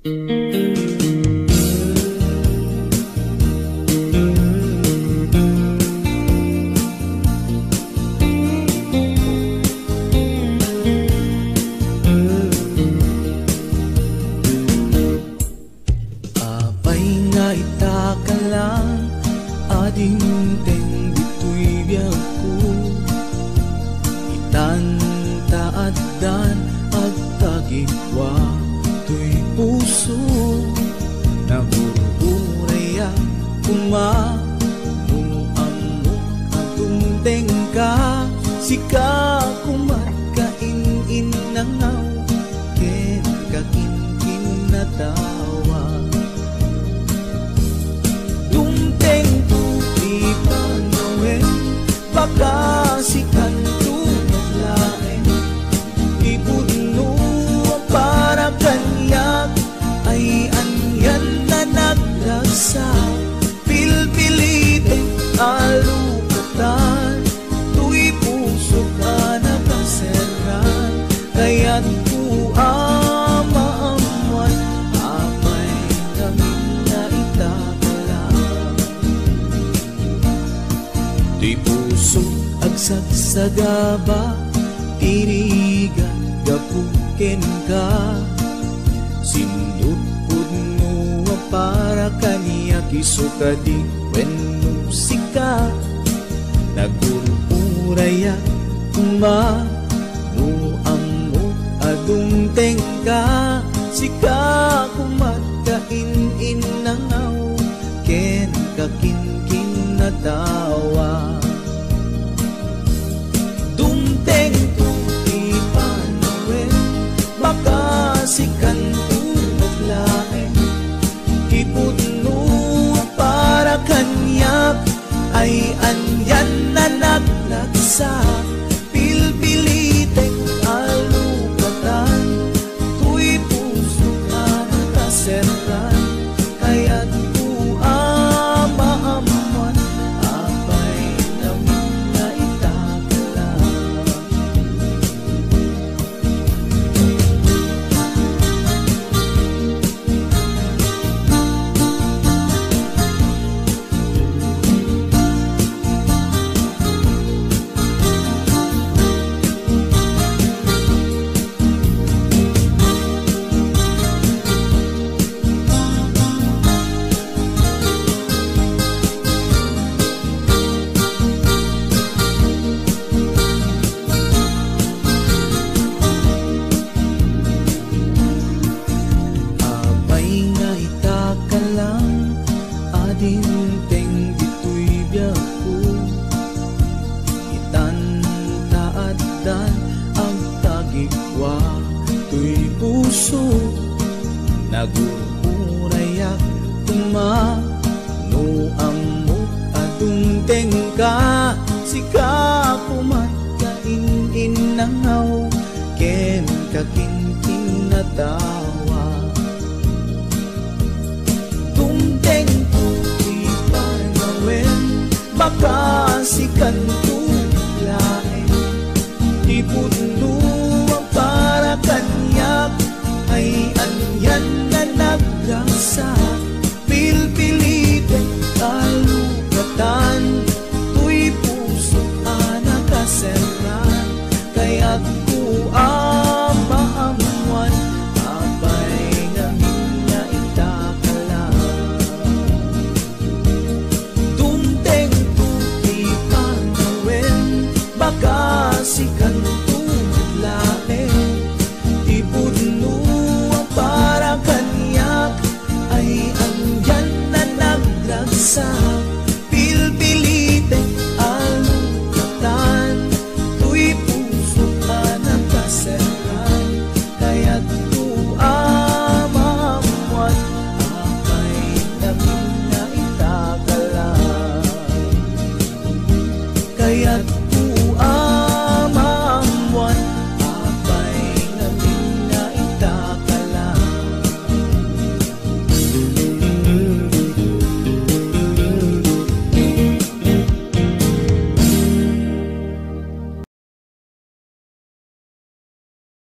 Apay nga itaka lang ading teng dito'y biyag ko itan taaddan at tagigwa to'y puso nagururaya kumamuamok atong tengka sika kumatkain nangaw ken kakinkin na tawa dumteng tuti panoen baka sikan lain ibuno para kanyak ay anyan na naglasa pilpilite alukatan tu'y puso ka nakaseran kaya't kuamaamuan apay kami na itakala tu'y puso agsagsagaba tirigan gapuken ka sindut pudno para kaniya kisukadi when musika nagururaya kumamuamok adung tengka sika kumatkain nangaw ken kakinkin na tawa dumteng tuti panoen baka sikan lain ipudno para kanyak ay anyan na naglagsa pilpilitek alukatan tu'y puso ka nakaseran kaya't kuamaamuan apay namin na itakala teng dito'y biyag ko itan taaddan ang tagigwa to'y puso nagururayak kumanuamok atong tengka sika kumatkain nangaw ken kakinkin na tao